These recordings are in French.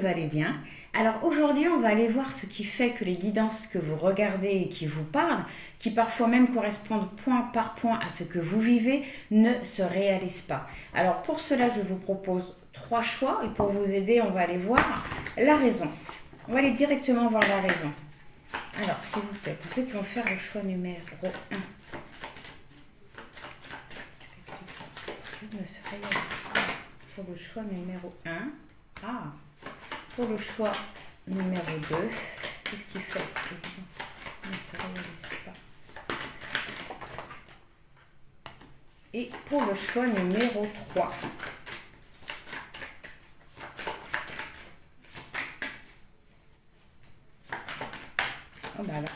allez bien. Alors aujourd'hui, on va aller voir ce qui fait que les guidances que vous regardez et qui vous parlent, qui parfois même correspondent point par point à ce que vous vivez, ne se réalisent pas. Alors pour cela, je vous propose 3 choix et pour vous aider, on va aller voir la raison. On va aller directement voir la raison. Alors s'il vous plaît, pour ceux qui vont faire le choix numéro 1, ne se réalise pas. Pour le choix numéro 1, pour le choix numéro 2, qu'est-ce qui fait que les guidances ne se réalisent pas? Et pour le choix numéro 3. Oh là là.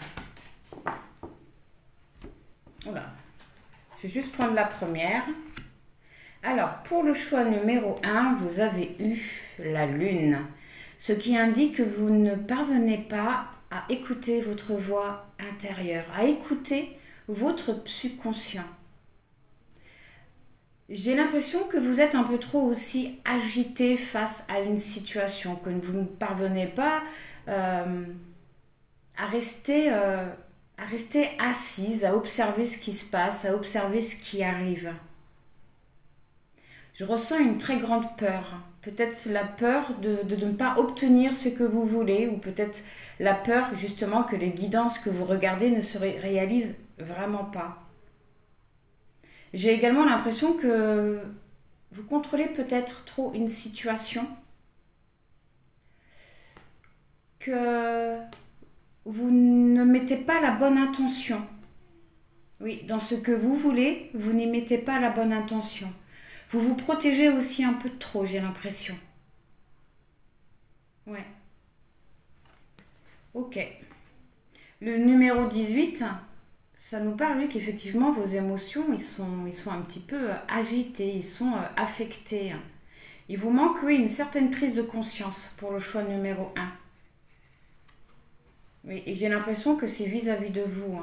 Oh là. Je vais juste prendre la première. Alors, pour le choix numéro 1, vous avez eu la lune, ce qui indique que vous ne parvenez pas à écouter votre voix intérieure, à écouter votre subconscient. J'ai l'impression que vous êtes un peu trop aussi agité face à une situation, que vous ne parvenez pas à rester assise, à observer ce qui se passe, à observer ce qui arrive. Je ressens une très grande peur. Peut-être la peur de ne pas obtenir ce que vous voulez, ou peut-être la peur justement que les guidances que vous regardez ne se réalisent vraiment pas. J'ai également l'impression que vous contrôlez peut-être trop une situation, que vous ne mettez pas la bonne intention. Oui, dans ce que vous voulez, vous n'y mettez pas la bonne intention. Vous vous protégez aussi un peu trop, j'ai l'impression. Ouais. Ok. Le numéro 18, ça nous parle, lui, qu'effectivement, vos émotions, ils sont un petit peu agités, ils sont affectés. Il vous manque, oui, une certaine prise de conscience pour le choix numéro 1. Oui, et j'ai l'impression que c'est vis-à-vis de vous.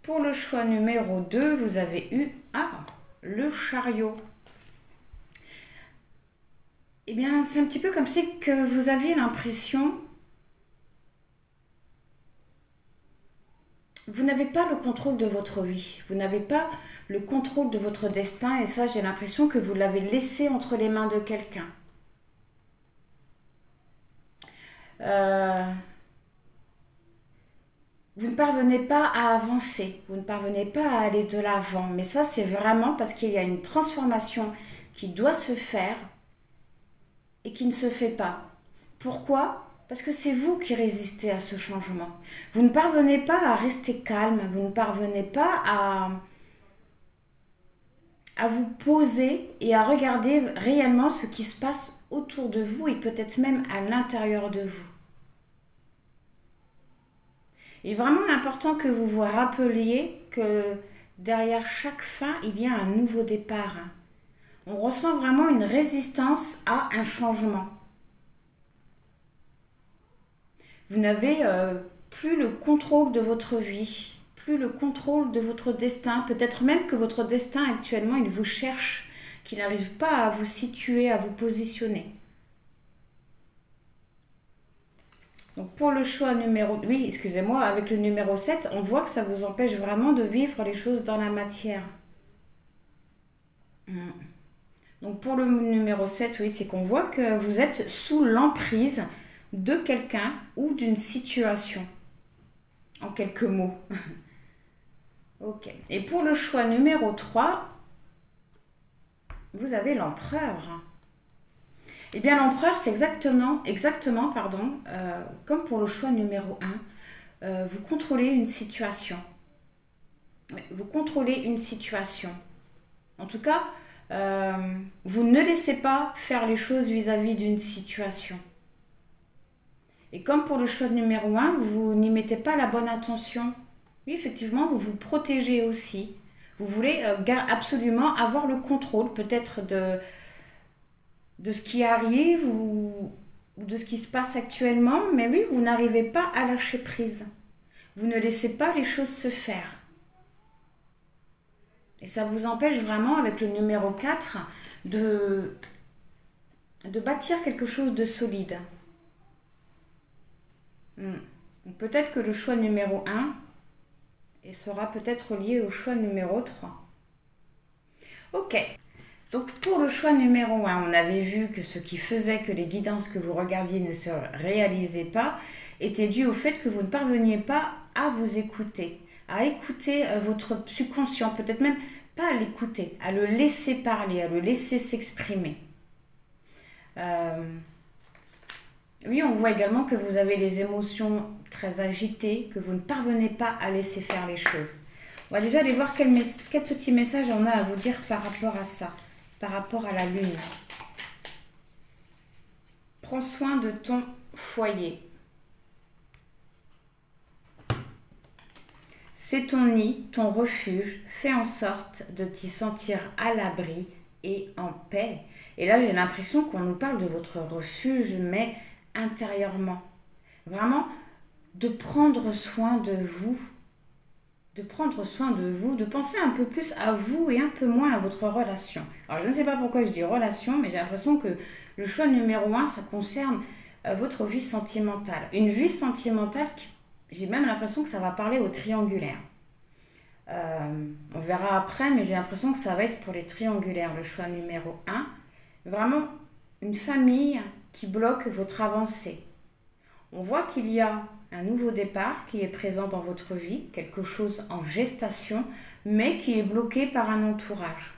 Pour le choix numéro 2, vous avez eu... le chariot. Eh bien, c'est un petit peu comme si que vous aviez l'impression... Vous n'avez pas le contrôle de votre vie. Vous n'avez pas le contrôle de votre destin. Et ça, j'ai l'impression que vous l'avez laissé entre les mains de quelqu'un. Vous ne parvenez pas à avancer, vous ne parvenez pas à aller de l'avant. Mais ça, c'est vraiment parce qu'il y a une transformation qui doit se faire et qui ne se fait pas. Pourquoi? Parce que c'est vous qui résistez à ce changement. Vous ne parvenez pas à rester calme, vous ne parvenez pas à vous poser et à regarder réellement ce qui se passe autour de vous et peut-être même à l'intérieur de vous. Il est vraiment important que vous vous rappeliez que derrière chaque fin, il y a un nouveau départ. On ressent vraiment une résistance à un changement. Vous n'avez plus le contrôle de votre vie, plus le contrôle de votre destin. Peut-être même que votre destin actuellement, il vous cherche, qu'il n'arrive pas à vous situer, à vous positionner. Donc pour le choix numéro... Oui, excusez-moi, avec le numéro 7, on voit que ça vous empêche vraiment de vivre les choses dans la matière. Donc pour le numéro 7, oui, c'est qu'on voit que vous êtes sous l'emprise de quelqu'un ou d'une situation. En quelques mots. Ok. Et pour le choix numéro 3, vous avez l'empereur. Eh bien, l'empereur, c'est exactement, comme pour le choix numéro 1. Vous contrôlez une situation. Vous contrôlez une situation. En tout cas, vous ne laissez pas faire les choses vis-à-vis d'une situation. Et comme pour le choix numéro 1, vous n'y mettez pas la bonne attention. Oui, effectivement, vous vous protégez aussi. Vous voulez absolument avoir le contrôle, peut-être de ce qui arrive ou de ce qui se passe actuellement, mais oui, vous n'arrivez pas à lâcher prise. Vous ne laissez pas les choses se faire. Et ça vous empêche vraiment, avec le numéro 4, de bâtir quelque chose de solide. Peut-être que le choix numéro 1 sera peut-être lié au choix numéro 3. Ok. Donc pour le choix numéro 1, on avait vu que ce qui faisait que les guidances que vous regardiez ne se réalisaient pas était dû au fait que vous ne parveniez pas à vous écouter, à écouter votre subconscient, peut-être même pas à l'écouter, à le laisser parler, à le laisser s'exprimer. Oui, on voit également que vous avez les émotions très agitées, que vous ne parvenez pas à laisser faire les choses. On va déjà aller voir quel petit message on a à vous dire par rapport à ça, par rapport à la lune. Prends soin de ton foyer. C'est ton nid, ton refuge. Fais en sorte de t'y sentir à l'abri et en paix. Et là, j'ai l'impression qu'on nous parle de votre refuge, mais intérieurement. Vraiment, de prendre soin de vous. De prendre soin de vous, de penser un peu plus à vous et un peu moins à votre relation. Alors, je ne sais pas pourquoi je dis relation, mais j'ai l'impression que le choix numéro 1, ça concerne votre vie sentimentale. Une vie sentimentale, j'ai même l'impression que ça va parler aux triangulaires. On verra après, mais j'ai l'impression que ça va être pour les triangulaires, le choix numéro 1. Vraiment, une famille qui bloque votre avancée. On voit qu'il y a un nouveau départ qui est présent dans votre vie, quelque chose en gestation, mais qui est bloqué par un entourage.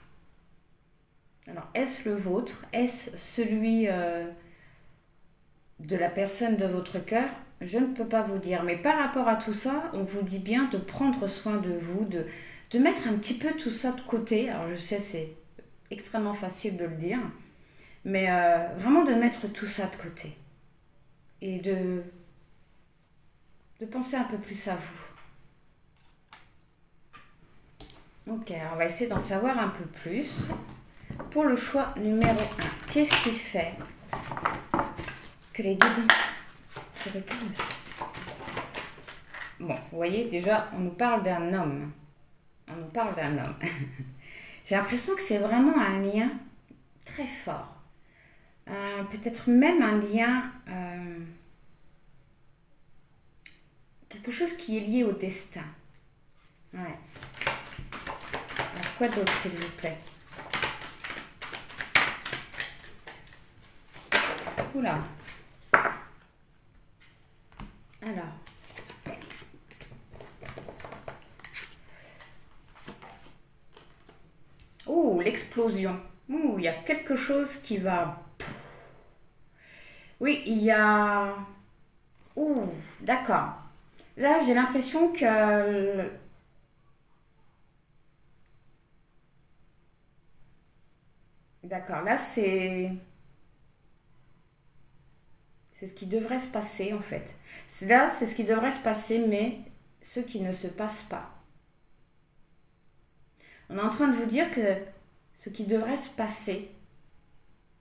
Alors, est-ce le vôtre? Est-ce celui de la personne de votre cœur? Je ne peux pas vous dire. Mais par rapport à tout ça, on vous dit bien de prendre soin de vous, de mettre un petit peu tout ça de côté. Alors, je sais, c'est extrêmement facile de le dire, mais vraiment de mettre tout ça de côté. Et de penser un peu plus à vous. Ok, alors on va essayer d'en savoir un peu plus. Pour le choix numéro 1, qu'est-ce qui fait que les guidances... Bon, vous voyez, déjà, on nous parle d'un homme. On nous parle d'un homme. J'ai l'impression que c'est vraiment un lien très fort. Peut-être même un lien... quelque chose qui est lié au destin. Ouais. Alors, quoi d'autre, s'il vous plaît? Oula. Alors. Oh, l'explosion. Ouh, il y a quelque chose qui va... Oui, il y a... Ouh, d'accord. Là, j'ai l'impression que... D'accord, là, c'est ce qui devrait se passer, en fait. Là, c'est ce qui devrait se passer, mais ce qui ne se passe pas. On est en train de vous dire que ce qui devrait se passer,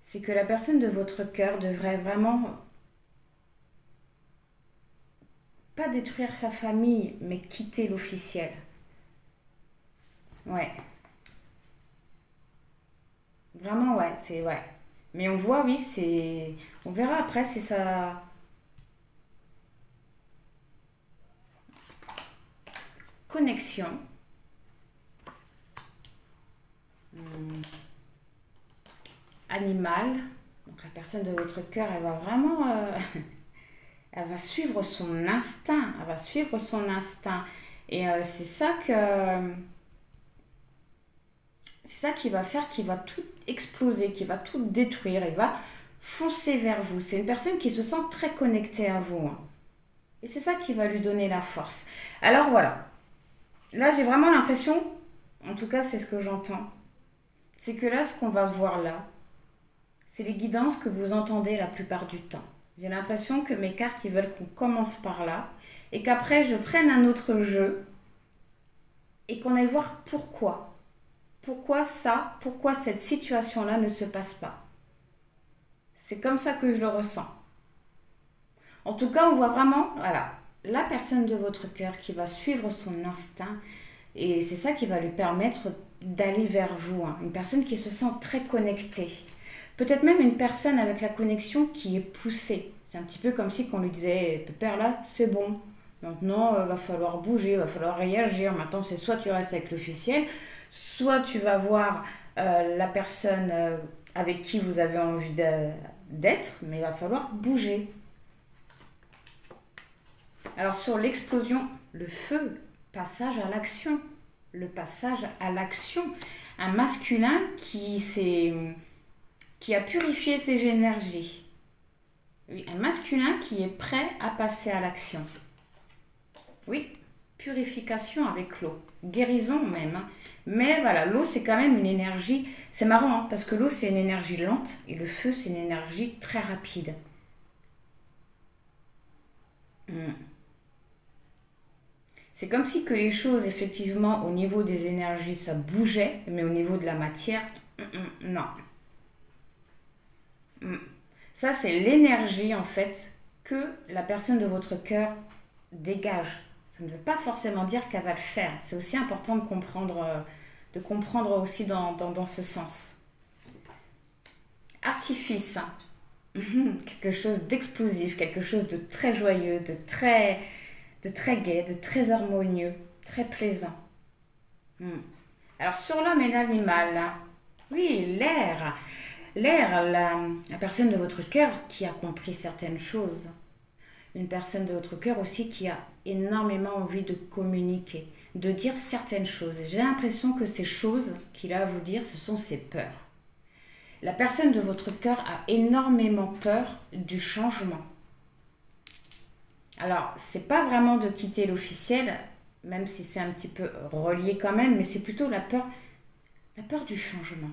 c'est que la personne de votre cœur devrait vraiment... pas détruire sa famille, mais quitter l'officiel. Ouais. Vraiment, ouais, c'est... Ouais. Mais on voit, oui, c'est... On verra après, c'est sa... connexion. Animale. Donc la personne de votre cœur, elle va vraiment... elle va suivre son instinct. Elle va suivre son instinct. Et c'est ça que... c'est ça qui va faire, qui va tout exploser, qui va tout détruire. Il va foncer vers vous. C'est une personne qui se sent très connectée à vous. Hein. Et c'est ça qui va lui donner la force. Alors voilà. Là, j'ai vraiment l'impression, en tout cas, c'est ce que j'entends. C'est que là, ce qu'on va voir là, c'est les guidances que vous entendez la plupart du temps. J'ai l'impression que mes cartes, ils veulent qu'on commence par là et qu'après, je prenne un autre jeu et qu'on aille voir pourquoi. Pourquoi ça, pourquoi cette situation-là ne se passe pas. C'est comme ça que je le ressens. En tout cas, on voit vraiment, voilà, la personne de votre cœur qui va suivre son instinct et c'est ça qui va lui permettre d'aller vers vous. Hein. Une personne qui se sent très connectée. Peut-être même une personne avec la connexion qui est poussée. C'est un petit peu comme si on lui disait, Pépère là, c'est bon. Maintenant, va falloir bouger, va falloir réagir. Maintenant, c'est soit tu restes avec l'officiel, soit tu vas voir la personne avec qui vous avez envie d'être, mais il va falloir bouger. Alors sur l'explosion, le feu, passage à l'action. Le passage à l'action. Un masculin qui a purifié ses énergies. Oui, un masculin qui est prêt à passer à l'action. Oui, purification avec l'eau. Guérison même. Hein. Mais voilà, l'eau c'est quand même une énergie. C'est marrant hein, parce que l'eau c'est une énergie lente et le feu c'est une énergie très rapide. C'est comme si que les choses, effectivement, au niveau des énergies, ça bougeait, mais au niveau de la matière, non. Ça, c'est l'énergie, en fait, que la personne de votre cœur dégage. Ça ne veut pas forcément dire qu'elle va le faire. C'est aussi important de comprendre aussi dans ce sens. Artifice. Quelque chose d'explosif, quelque chose de très joyeux, de très gai, de très harmonieux, très plaisant. Alors sur l'homme et l'animal, oui, l'air. L'air, la personne de votre cœur qui a compris certaines choses. Une personne de votre cœur aussi qui a énormément envie de communiquer, de dire certaines choses. J'ai l'impression que ces choses qu'il a à vous dire, ce sont ses peurs. La personne de votre cœur a énormément peur du changement. Alors, c'est pas vraiment de quitter l'officiel, même si c'est un petit peu relié quand même, mais c'est plutôt la peur du changement.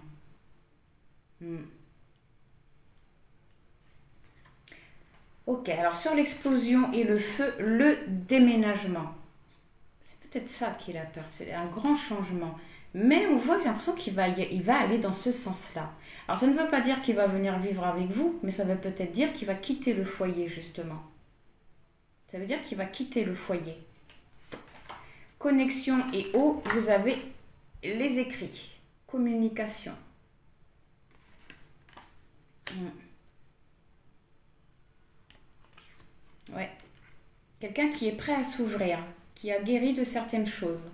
Ok, alors sur l'explosion et le feu, le déménagement. C'est peut-être ça qu'il a peur, c'est un grand changement. Mais on voit que j'ai l'impression qu'il va aller dans ce sens-là. Alors ça ne veut pas dire qu'il va venir vivre avec vous, mais ça veut peut-être dire qu'il va quitter le foyer justement. Ça veut dire qu'il va quitter le foyer. Connexion et eau, vous avez les écrits. Communication. Ouais. Quelqu'un qui est prêt à s'ouvrir, qui a guéri de certaines choses,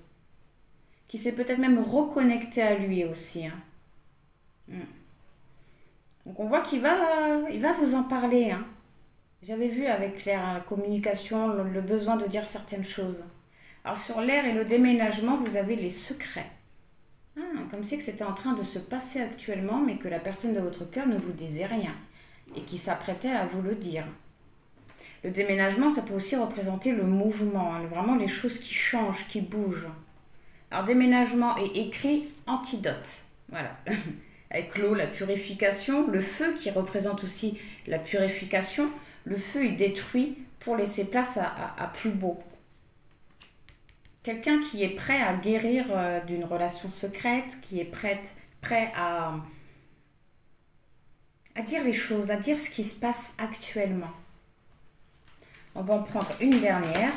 qui s'est peut-être même reconnecté à lui aussi. Donc on voit il va vous en parler. J'avais vu avec la communication le besoin de dire certaines choses. Alors sur l'air et le déménagement, vous avez les secrets. Comme si c'était en train de se passer actuellement, mais que la personne de votre cœur ne vous disait rien et qui s'apprêtait à vous le dire. Le déménagement, ça peut aussi représenter le mouvement, vraiment les choses qui changent, qui bougent. Alors déménagement est écrit antidote. Voilà. Avec l'eau, la purification, le feu qui représente aussi la purification. Le feu, il détruit pour laisser place à plus beau. Quelqu'un qui est prêt à guérir d'une relation secrète, qui est prêt à dire les choses, à dire ce qui se passe actuellement. On va en prendre une dernière.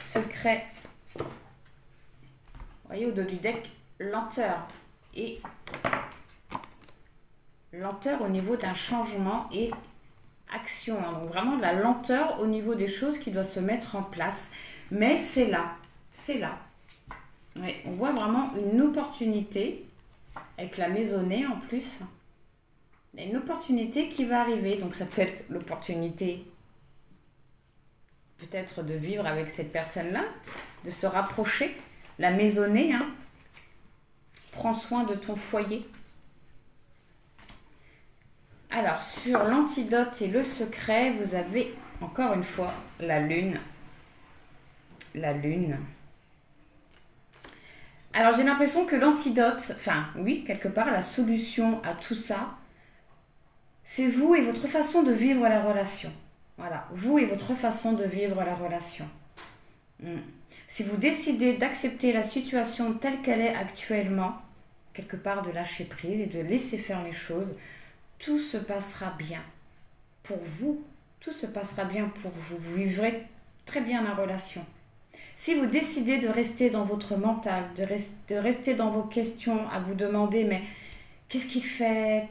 Secret. Vous voyez, au dos du deck, lenteur. Et lenteur au niveau d'un changement et action. Donc vraiment de la lenteur au niveau des choses qui doivent se mettre en place. Mais c'est là. C'est là. Ouais, on voit vraiment une opportunité avec la maisonnée en plus. Il y a une opportunité qui va arriver. Donc ça peut être l'opportunité peut-être de vivre avec cette personne-là, de se rapprocher. La maisonnée, prends soin de ton foyer. Alors, sur l'antidote et le secret, vous avez encore une fois la lune. La lune. Alors, j'ai l'impression que l'antidote, enfin, oui, quelque part, la solution à tout ça, c'est vous et votre façon de vivre la relation. Voilà, vous et votre façon de vivre la relation. Si vous décidez d'accepter la situation telle qu'elle est actuellement, quelque part de lâcher prise et de laisser faire les choses, tout se passera bien pour vous. Tout se passera bien pour vous. Vous vivrez très bien la relation. Si vous décidez de rester dans votre mental, de rester dans vos questions, à vous demander, mais Qu'est-ce qu'il fait?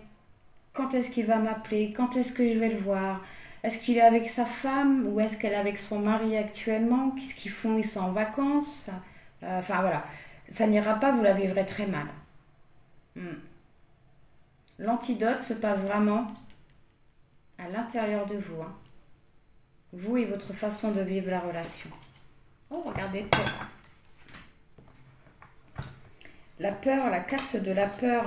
Quand est-ce qu'il va m'appeler? Quand est-ce que je vais le voir? Est-ce qu'il est avec sa femme ou est-ce qu'elle est avec son mari actuellement? Qu'est-ce qu'ils font? Ils sont en vacances? Enfin voilà, ça n'ira pas, vous la vivrez très mal. Hmm. L'antidote se passe vraiment à l'intérieur de vous, hein. Vous et votre façon de vivre la relation. Oh, regardez, la peur, la carte de la peur.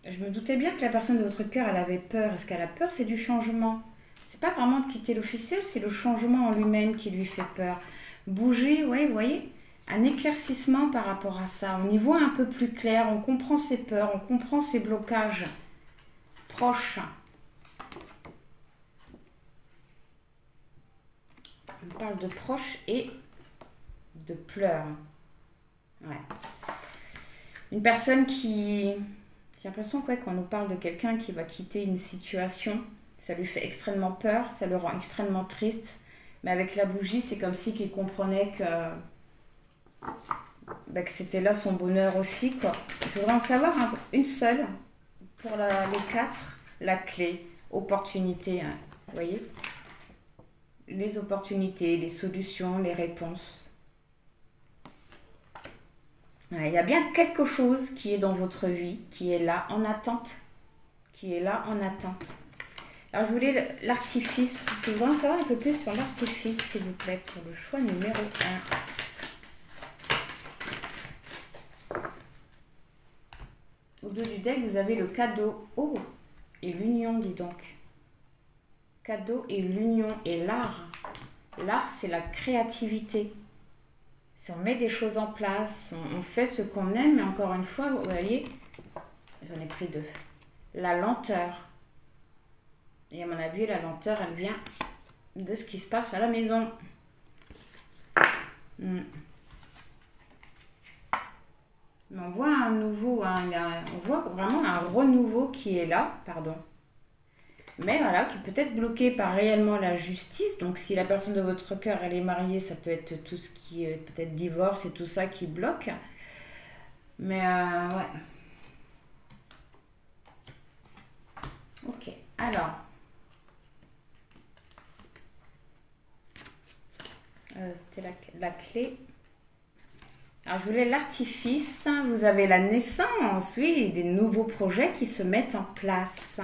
Je me doutais bien que la personne de votre cœur, elle avait peur. Est-ce qu'elle a peur? C'est du changement. C'est pas vraiment de quitter l'officiel, c'est le changement en lui-même qui lui fait peur. Bouger, ouais, vous voyez, un éclaircissement par rapport à ça. On y voit un peu plus clair, on comprend ses peurs, on comprend ses blocages proches. On parle de proches et de pleurs. Ouais. Une personne qui... J'ai l'impression qu'on nous parle de quelqu'un qui va quitter une situation. Ça lui fait extrêmement peur, ça le rend extrêmement triste. Mais avec la bougie, c'est comme si qu'il comprenait que c'était là son bonheur aussi, quoi. Il faudrait en savoir une seule pour les 4. La clé, opportunité, hein. Vous voyez? Les opportunités, les solutions, les réponses. Ouais, il y a bien quelque chose qui est dans votre vie, qui est là en attente. Qui est là en attente. Alors, je voulais l'artifice. Je voudrais en savoir un peu plus sur l'artifice, s'il vous plaît, pour le choix numéro 1. Au dos du deck, vous avez le cadeau. Oh, et l'union, dis donc. Cadeau et l'union et l'art. L'art, c'est la créativité. Si on met des choses en place, on fait ce qu'on aime, mais encore une fois, vous voyez, j'en ai pris 2. La lenteur. Et à mon avis, la lenteur, elle vient de ce qui se passe à la maison. On voit un nouveau, on voit vraiment un renouveau qui est là, pardon. Mais voilà, qui peut être bloqué par réellement la justice. Donc si la personne de votre cœur, elle est mariée, ça peut être tout ce qui est peut-être divorce et tout ça qui bloque. Mais ouais. Ok, alors. C'était la clé. Alors je voulais l'artifice. Vous avez la naissance, oui, des nouveaux projets qui se mettent en place.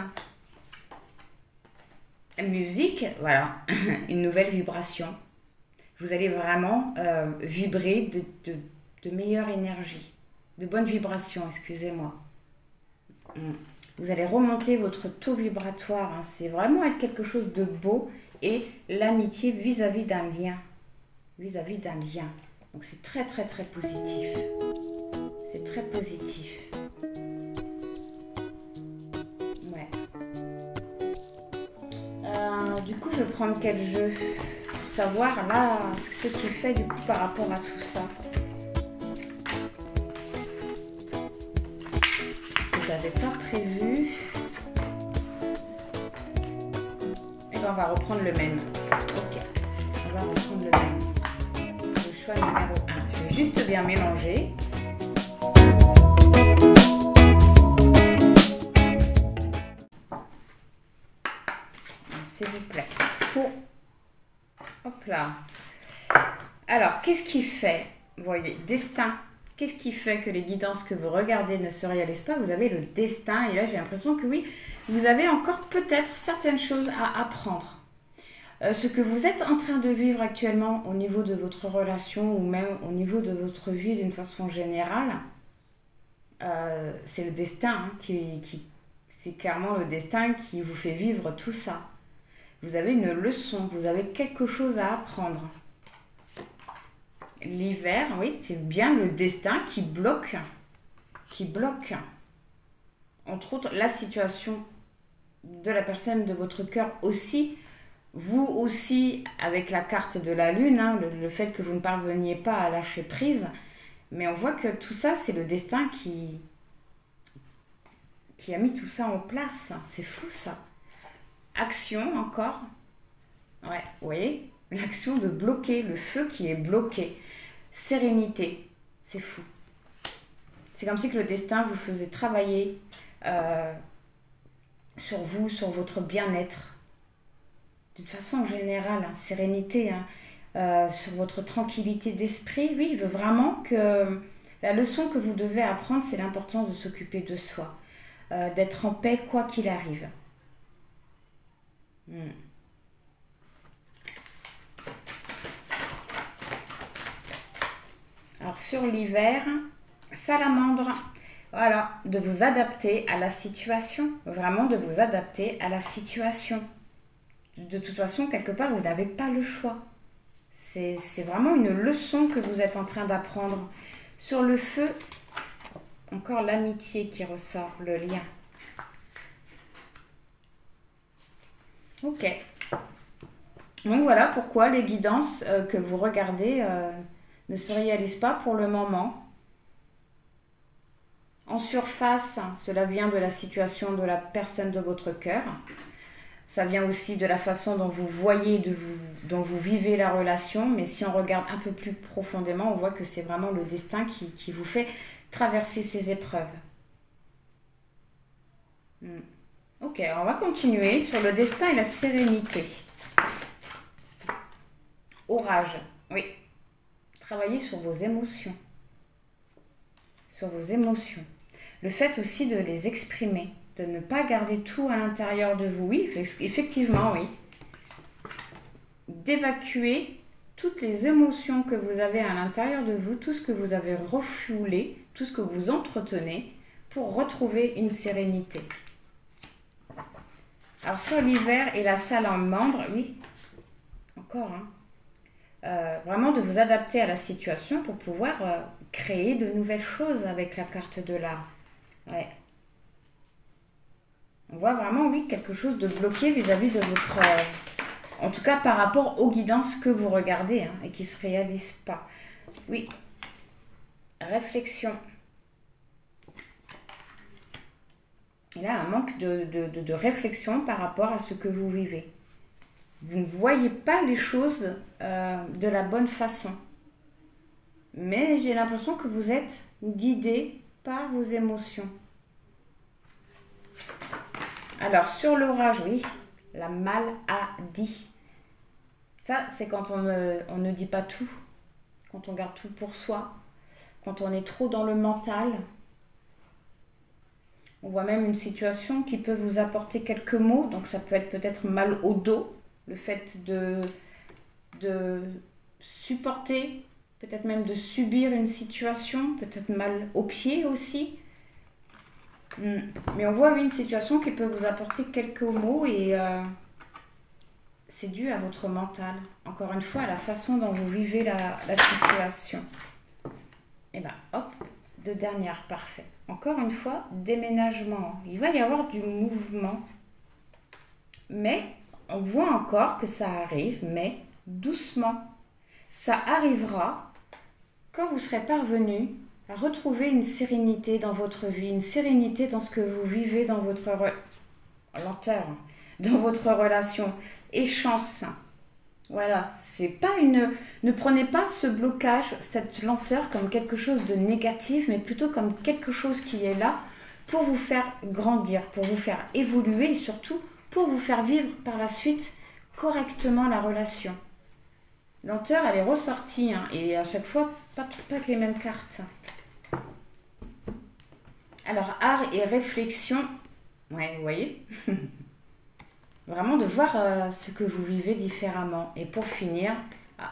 Musique, voilà, une nouvelle vibration. Vous allez vraiment vibrer de meilleure énergie, de bonnes vibrations, excusez-moi. Vous allez remonter votre taux vibratoire, hein. C'est vraiment être quelque chose de beau et l'amitié vis-à-vis d'un lien. Vis-à-vis d'un lien. Donc c'est très très très positif. C'est très positif. Du coup, je vais prendre quel jeu pour savoir là ce qu'il fait du coup par rapport à tout ça. Parce que j'avais pas prévu. Et bien on va reprendre le même. Ok, on va reprendre le même. Le choix numéro 1. Je vais juste bien mélanger. S'il vous plaît. Hop là. Alors, qu'est-ce qui fait, vous voyez, destin. Qu'est-ce qui fait que les guidances que vous regardez ne se réalisent pas? Vous avez le destin. Et là, j'ai l'impression que oui, vous avez encore peut-être certaines choses à apprendre. Ce que vous êtes en train de vivre actuellement au niveau de votre relation ou même au niveau de votre vie d'une façon générale, c'est le destin, hein, c'est clairement le destin qui vous fait vivre tout ça. Vous avez une leçon, vous avez quelque chose à apprendre. L'hiver, oui, c'est bien le destin qui bloque. Entre autres, la situation de la personne de votre cœur aussi. Vous aussi, avec la carte de la lune, hein, le fait que vous ne parveniez pas à lâcher prise. Mais on voit que tout ça, c'est le destin qui a mis tout ça en place. C'est fou ça. Action encore. Ouais, vous voyez, l'action de bloquer, le feu qui est bloqué. Sérénité, c'est fou. C'est comme si que le destin vous faisait travailler sur vous, sur votre bien-être. D'une façon générale, hein, sérénité, hein, sur votre tranquillité d'esprit. Oui, il veut vraiment que la leçon que vous devez apprendre, c'est l'importance de s'occuper de soi, d'être en paix quoi qu'il arrive. Alors sur l'hiver, salamandre, voilà, de vous adapter à la situation, vraiment de vous adapter à la situation. De toute façon, quelque part, vous n'avez pas le choix. C'est vraiment une leçon que vous êtes en train d'apprendre. Sur le feu, encore l'amitié qui ressort, le lien. Ok. Donc voilà pourquoi les guidances que vous regardez ne se réalisent pas pour le moment. En surface, cela vient de la situation de la personne de votre cœur. Ça vient aussi de la façon dont vous voyez, dont vous vivez la relation. Mais si on regarde un peu plus profondément, on voit que c'est vraiment le destin qui vous fait traverser ces épreuves. Ok, alors on va continuer sur le destin et la sérénité. Orage, oui. Travaillez sur vos émotions. Sur vos émotions. Le fait aussi de les exprimer, de ne pas garder tout à l'intérieur de vous. Oui, effectivement, oui. D'évacuer toutes les émotions que vous avez à l'intérieur de vous, tout ce que vous avez refoulé, tout ce que vous entretenez, pour retrouver une sérénité. Alors sur l'hiver et la salamandre, oui, encore, vraiment de vous adapter à la situation pour pouvoir créer de nouvelles choses avec la carte de l'art. Ouais. On voit vraiment, oui, quelque chose de bloqué vis-à-vis de votre... en tout cas, par rapport aux guidances que vous regardez hein, et qui ne se réalisent pas. Oui. Réflexion. Il y a un manque de réflexion par rapport à ce que vous vivez. Vous ne voyez pas les choses de la bonne façon. Mais j'ai l'impression que vous êtes guidé par vos émotions. Alors, sur l'orage, oui, la maladie. Ça, c'est quand on ne dit pas tout, quand on garde tout pour soi, quand on est trop dans le mental. On voit même une situation qui peut vous apporter quelques mots, donc ça peut être peut-être mal au dos, le fait de supporter, peut-être même de subir une situation, peut-être mal aux pieds aussi. Mais on voit une situation qui peut vous apporter quelques mots et c'est dû à votre mental. Encore une fois, à la façon dont vous vivez la situation. Et bien, hop, de dernière, parfait. Encore une fois, déménagement. Il va y avoir du mouvement. Mais on voit encore que ça arrive, mais doucement. Ça arrivera quand vous serez parvenu à retrouver une sérénité dans votre vie, une sérénité dans ce que vous vivez dans votre lenteur, dans votre relation. Et chance. Voilà, c'est pas une... Ne prenez pas ce blocage, cette lenteur comme quelque chose de négatif, mais plutôt comme quelque chose qui est là pour vous faire grandir, pour vous faire évoluer et surtout pour vous faire vivre par la suite correctement la relation. Lenteur, elle est ressortie hein, et à chaque fois, pas que les mêmes cartes. Alors, art et réflexion, ouais, vous voyez vraiment de voir ce que vous vivez différemment. Et pour finir,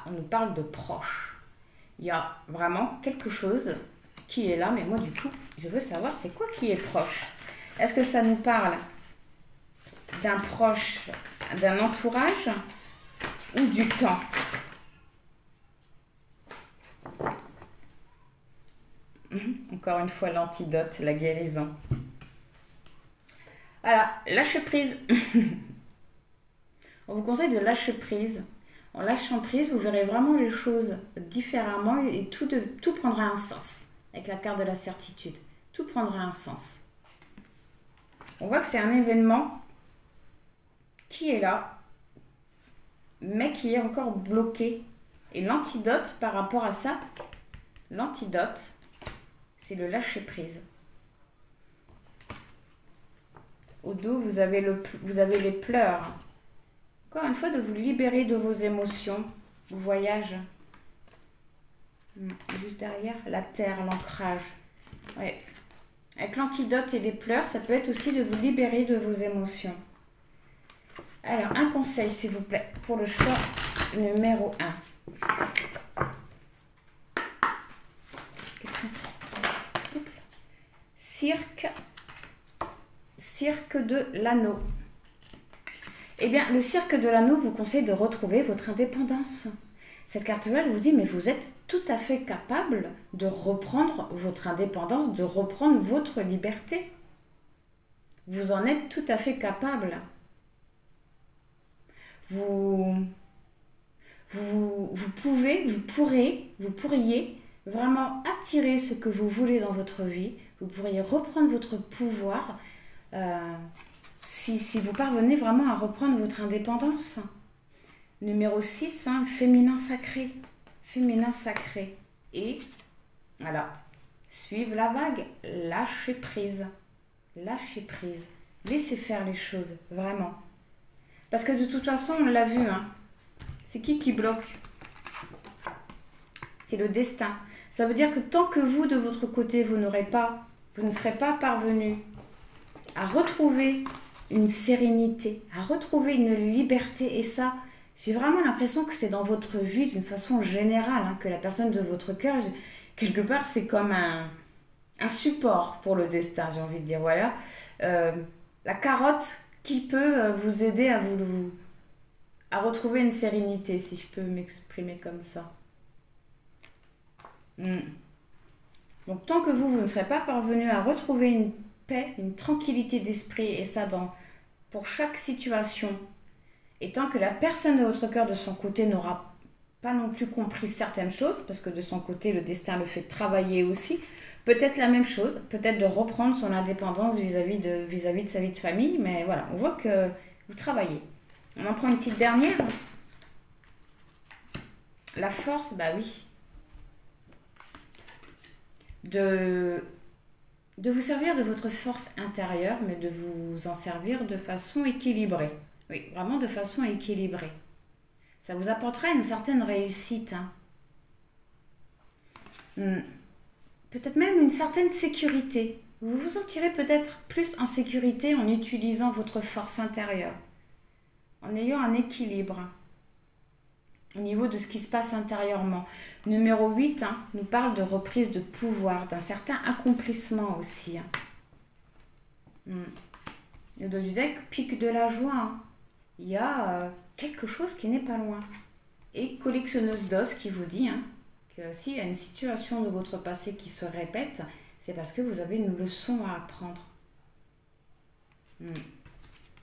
on nous parle de proche. Il y a vraiment quelque chose qui est là, mais moi du coup, je veux savoir c'est quoi qui est proche. Est-ce que ça nous parle d'un proche, d'un entourage ou du temps? Encore une fois, l'antidote, la guérison. Voilà, lâche prise. On vous conseille de lâcher prise. En lâchant prise, vous verrez vraiment les choses différemment et tout prendra un sens. Avec la carte de la certitude, tout prendra un sens. On voit que c'est un événement qui est là, mais qui est encore bloqué. Et l'antidote par rapport à ça, l'antidote, C'est le lâcher-prise. Au dos, vous avez les pleurs. Encore une fois, de vous libérer de vos émotions. Au voyage. Juste derrière, la terre, l'ancrage. Ouais. Avec l'antidote et les pleurs, ça peut être aussi de vous libérer de vos émotions. Alors, un conseil, s'il vous plaît, pour le choix numéro 1. Cirque de l'anneau. Eh bien, le cirque de l'anneau vous conseille de retrouver votre indépendance. Cette carte-là, elle vous dit, mais vous êtes tout à fait capable de reprendre votre indépendance, de reprendre votre liberté. Vous en êtes tout à fait capable. Vous pourriez vraiment attirer ce que vous voulez dans votre vie. Vous pourriez reprendre votre pouvoir si vous parvenez vraiment à reprendre votre indépendance. Numéro 6, féminin sacré. Féminin sacré. Et, voilà, suivre la vague, lâcher prise. Lâcher prise. Laissez faire les choses, vraiment. Parce que de toute façon, on l'a vu, c'est qui bloque? C'est le destin. Ça veut dire que tant que vous, de votre côté, vous ne serez pas parvenu à retrouver une sérénité, à retrouver une liberté, et ça, j'ai vraiment l'impression que c'est dans votre vie d'une façon générale, que la personne de votre cœur, quelque part, c'est comme un support pour le destin, j'ai envie de dire. Voilà. La carotte qui peut vous aider à retrouver une sérénité, si je peux m'exprimer comme ça. Donc, tant que vous ne serez pas parvenu à retrouver une paix, une tranquillité d'esprit, et ça pour chaque situation, et tant que la personne de votre cœur de son côté n'aura pas non plus compris certaines choses, parce que de son côté le destin le fait travailler aussi, peut-être la même chose, peut-être de reprendre son indépendance vis-à-vis de sa vie de famille, mais voilà, on voit que vous travaillez. On en prend une petite dernière. La force, bah oui. De vous servir de votre force intérieure, mais de vous en servir de façon équilibrée. Oui, vraiment de façon équilibrée. Ça vous apportera une certaine réussite. Peut-être même une certaine sécurité. Vous vous sentirez peut-être plus en sécurité en utilisant votre force intérieure. En ayant un équilibre au niveau de ce qui se passe intérieurement. Numéro 8 nous parle de reprise de pouvoir, d'un certain accomplissement aussi. Le dos du deck pique de la joie. Il y a quelque chose qui n'est pas loin. Et collectionneuse d'os qui vous dit que s'il y a une situation de votre passé qui se répète, c'est parce que vous avez une leçon à apprendre.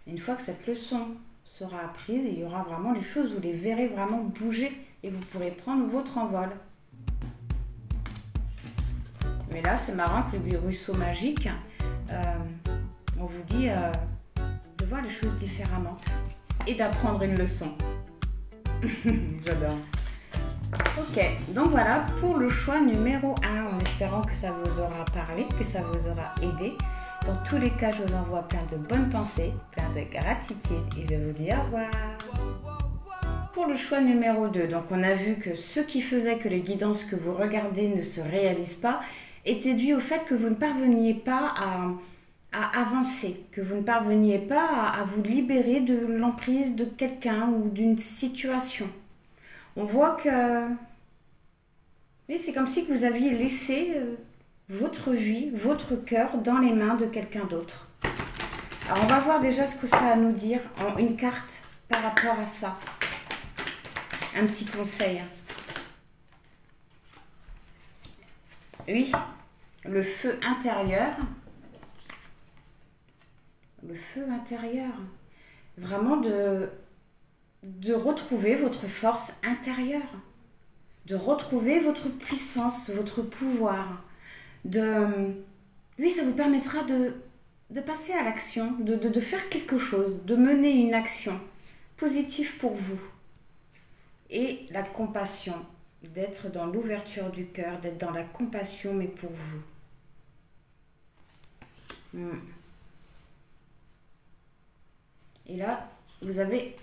Une fois que cette leçon sera apprise, il y aura vraiment les choses, vous les verrez vraiment bouger et vous pourrez prendre votre envol. Mais là, c'est marrant que le ruisseau magique, on vous dit de voir les choses différemment et d'apprendre une leçon. J'adore. Ok, donc voilà pour le choix numéro 1, en espérant que ça vous aura parlé, que ça vous aura aidé. Dans tous les cas, je vous envoie plein de bonnes pensées, plein de gratitude et je vous dis au revoir. Pour le choix numéro 2, donc on a vu que ce qui faisait que les guidances que vous regardez ne se réalisent pas était dû au fait que vous ne parveniez pas à avancer, que vous ne parveniez pas à vous libérer de l'emprise de quelqu'un ou d'une situation. On voit que oui, c'est comme si vous aviez laissé votre vie, votre cœur dans les mains de quelqu'un d'autre. Alors on va voir déjà ce que ça a à nous dire en une carte par rapport à ça. Un petit conseil. Oui, le feu intérieur. Le feu intérieur. Vraiment de retrouver votre force intérieure. De retrouver votre puissance, votre pouvoir. Oui, ça vous permettra de passer à l'action, de faire quelque chose, de mener une action positive pour vous. Et la compassion, d'être dans l'ouverture du cœur, d'être dans la compassion, mais pour vous. Hmm. Et là, vous avez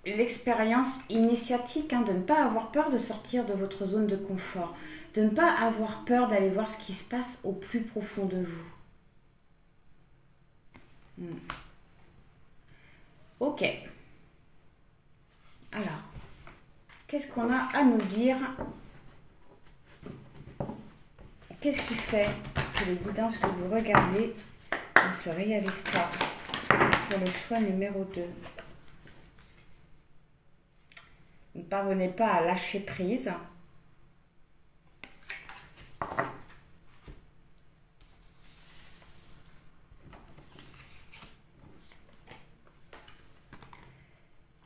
l'expérience initiatique, hein, de ne pas avoir peur de sortir de votre zone de confort, de ne pas avoir peur d'aller voir ce qui se passe au plus profond de vous. Hmm. Ok. Alors, qu'est-ce qu'on a à nous dire? Qu'est-ce qui fait que les guidances que vous regardez ne se réalisent pas pour le choix numéro 2? Vous ne parvenez pas à lâcher prise.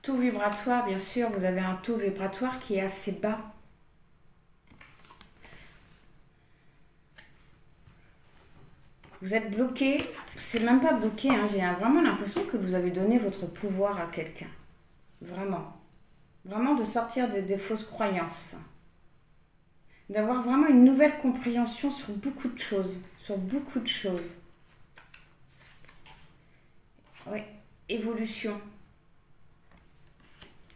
Taux vibratoire, bien sûr, vous avez un taux vibratoire qui est assez bas. Vous êtes bloqué, c'est même pas bloqué, hein, j'ai vraiment l'impression que vous avez donné votre pouvoir à quelqu'un. Vraiment. Vraiment de sortir des fausses croyances. D'avoir vraiment une nouvelle compréhension sur beaucoup de choses. Sur beaucoup de choses. Oui, évolution.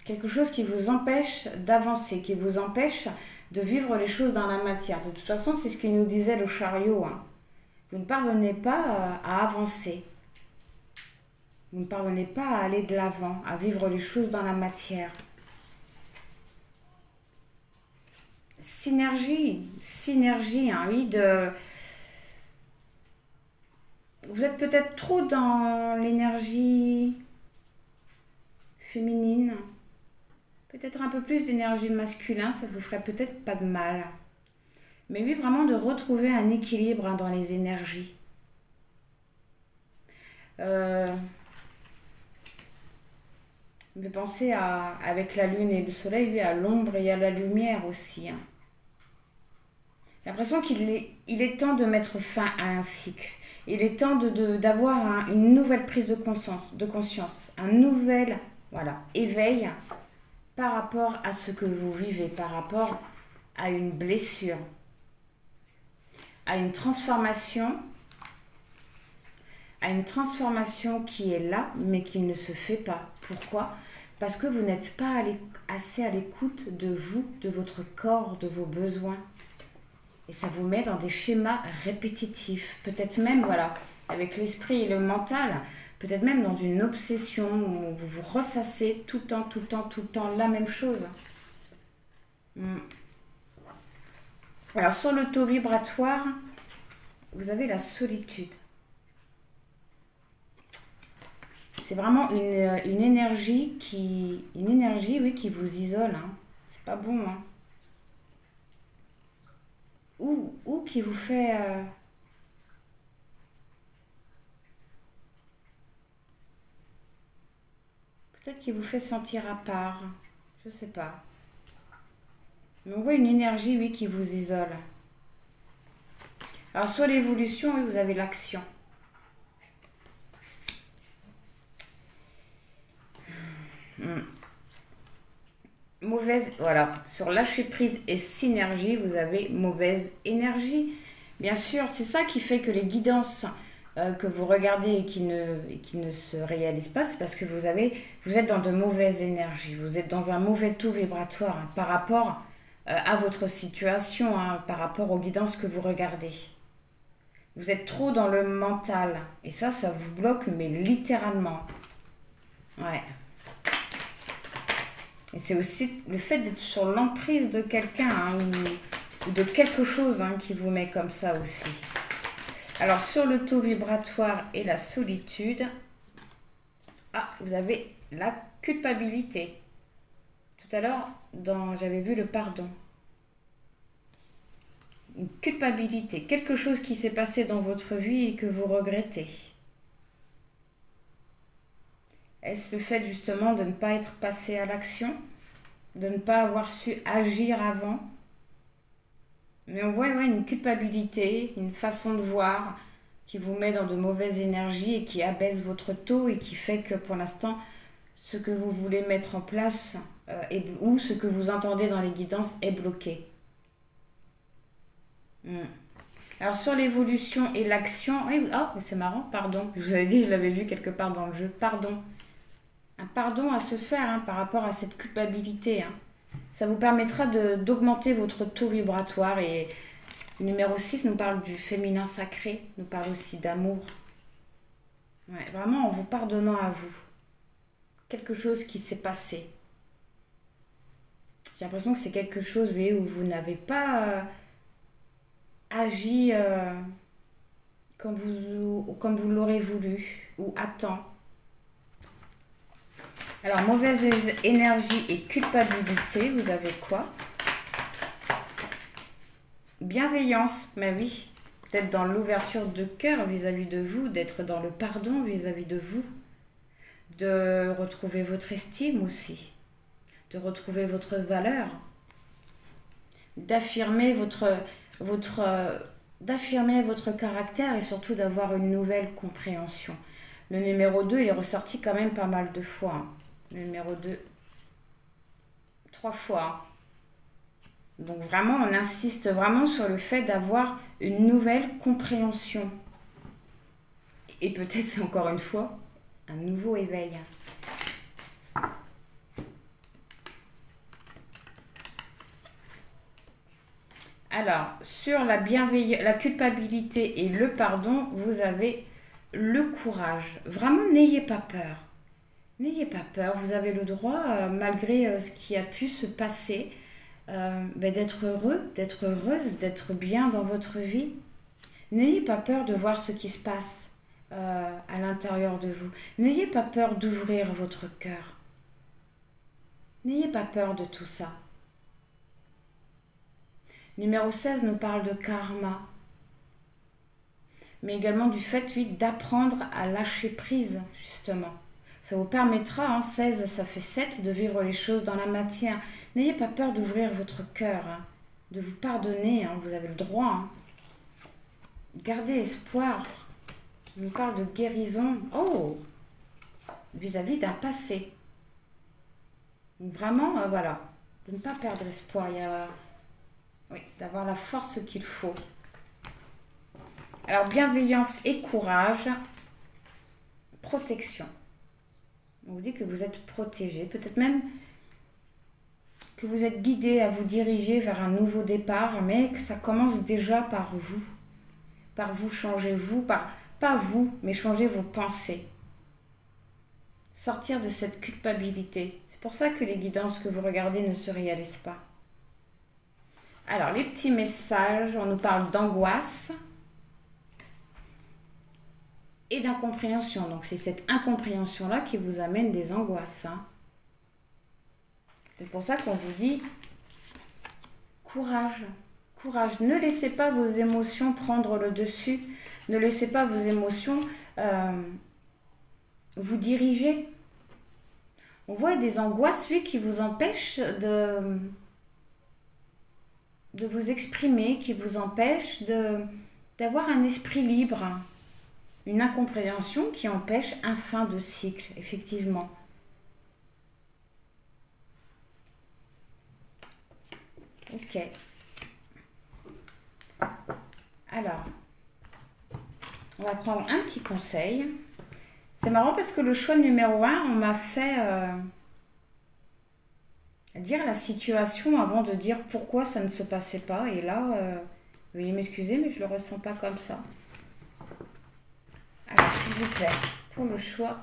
Quelque chose qui vous empêche d'avancer, qui vous empêche de vivre les choses dans la matière. De toute façon, c'est ce qu'il nous disait le chariot, hein. Vous ne parvenez pas à avancer. Vous ne parvenez pas à aller de l'avant, à vivre les choses dans la matière. Synergie, hein, oui, vous êtes peut-être trop dans l'énergie féminine. Peut-être un peu plus d'énergie masculine, ça vous ferait peut-être pas de mal. Mais oui, vraiment de retrouver un équilibre, hein, dans les énergies. Mais pensez avec la lune et le soleil, oui, à l'ombre et à la lumière aussi, hein. J'ai l'impression il est temps de mettre fin à un cycle. Il est temps d'avoir une nouvelle prise de conscience, un nouvel, voilà, éveil par rapport à ce que vous vivez, par rapport à une blessure, à une transformation qui est là, mais qui ne se fait pas. Pourquoi? Parce que vous n'êtes pas assez à l'écoute de vous, de votre corps, de vos besoins. Et ça vous met dans des schémas répétitifs. Peut-être même, voilà, avec l'esprit et le mental, peut-être même dans une obsession où vous vous ressassez tout le temps la même chose. Alors, sur le taux vibratoire, vous avez la solitude. C'est vraiment une énergie oui, qui vous isole, hein. C'est pas bon, hein. Ou qui vous fait peut-être qui vous fait sentir à part, je sais pas. Mais on voit une énergie, oui, qui vous isole. Alors sur l'évolution, oui, vous avez l'action. Mauvaise, voilà, sur lâcher prise et synergie, vous avez mauvaise énergie. Bien sûr, c'est ça qui fait que les guidances que vous regardez et qui ne se réalisent pas, c'est parce que vous êtes dans de mauvaises énergies, vous êtes dans un mauvais taux vibratoire, hein, par rapport à votre situation, hein, par rapport aux guidances que vous regardez. Vous êtes trop dans le mental et ça vous bloque, mais littéralement. Ouais. Et c'est aussi le fait d'être sur l'emprise de quelqu'un, hein, ou de quelque chose, hein, qui vous met comme ça aussi. Alors sur le taux vibratoire et la solitude, vous avez la culpabilité. Tout à l'heure, j'avais vu le pardon. Une culpabilité, quelque chose qui s'est passé dans votre vie et que vous regrettez. Est-ce le fait justement de ne pas être passé à l'action, de ne pas avoir su agir avant? Mais on voit, une culpabilité, une façon de voir qui vous met dans de mauvaises énergies et qui abaisse votre taux et qui fait que pour l'instant, ce que vous voulez mettre en place ou ce que vous entendez dans les guidances est bloqué. Alors sur l'évolution et l'action, oh, mais c'est marrant, pardon, je vous avais dit, je l'avais vu quelque part dans le jeu, pardon. Un pardon à se faire hein, par rapport à cette culpabilité. Hein. Ça vous permettra d'augmenter votre taux vibratoire. Et le numéro 6 nous parle du féminin sacré, nous parle aussi d'amour. Ouais, vraiment en vous pardonnant à vous. Quelque chose qui s'est passé. J'ai l'impression que c'est quelque chose oui, où vous n'avez pas agi comme vous l'aurez voulu ou à temps. Alors, mauvaise énergie et culpabilité, vous avez quoi? Bienveillance, mais oui, d'être dans l'ouverture de cœur vis-à-vis de vous, d'être dans le pardon vis-à-vis de vous, de retrouver votre estime aussi, de retrouver votre valeur, d'affirmer votre caractère et surtout d'avoir une nouvelle compréhension. Le numéro 2, il est ressorti quand même pas mal de fois. Hein. Le numéro 2, 3 fois. Donc vraiment, on insiste vraiment sur le fait d'avoir une nouvelle compréhension. Et peut-être encore une fois, un nouveau éveil. Alors, sur la culpabilité et le pardon, vous avez le courage. Vraiment, n'ayez pas peur. N'ayez pas peur, vous avez le droit, malgré ce qui a pu se passer, d'être heureux, d'être heureuse, d'être bien dans votre vie. N'ayez pas peur de voir ce qui se passe à l'intérieur de vous. N'ayez pas peur d'ouvrir votre cœur. N'ayez pas peur de tout ça. Numéro 16 nous parle de karma, mais également du fait, oui, d'apprendre à lâcher prise, justement. Ça vous permettra, 16, ça fait 7, de vivre les choses dans la matière. N'ayez pas peur d'ouvrir votre cœur, de vous pardonner, vous avez le droit. Gardez espoir. On nous parle de guérison. Oh, vis-à-vis d'un passé. Donc vraiment, voilà, de ne pas perdre espoir. Il y a, oui, d'avoir la force qu'il faut. Alors, bienveillance et courage. Protection. On vous dit que vous êtes protégé, peut-être même que vous êtes guidé à vous diriger vers un nouveau départ, mais que ça commence déjà par vous. Par vous, changez-vous, pas vous, mais changez vos pensées. Sortir de cette culpabilité. C'est pour ça que les guidances que vous regardez ne se réalisent pas. Alors, les petits messages, on nous parle d'angoisse et d'incompréhension. Donc, c'est cette incompréhension-là qui vous amène des angoisses. C'est pour ça qu'on vous dit courage. Courage. Ne laissez pas vos émotions prendre le dessus. Ne laissez pas vos émotions vous diriger. On voit des angoisses, oui, qui vous empêchent de vous exprimer, qui vous empêchent d'avoir un esprit libre. Une incompréhension qui empêche un fin de cycle, effectivement. Ok. Alors, on va prendre un petit conseil. C'est marrant parce que le choix numéro 1, on m'a fait dire la situation avant de dire pourquoi ça ne se passait pas. Et là, veuillez m'excuser, mais je ne le ressens pas comme ça. Alors, s'il vous plaît, pour le choix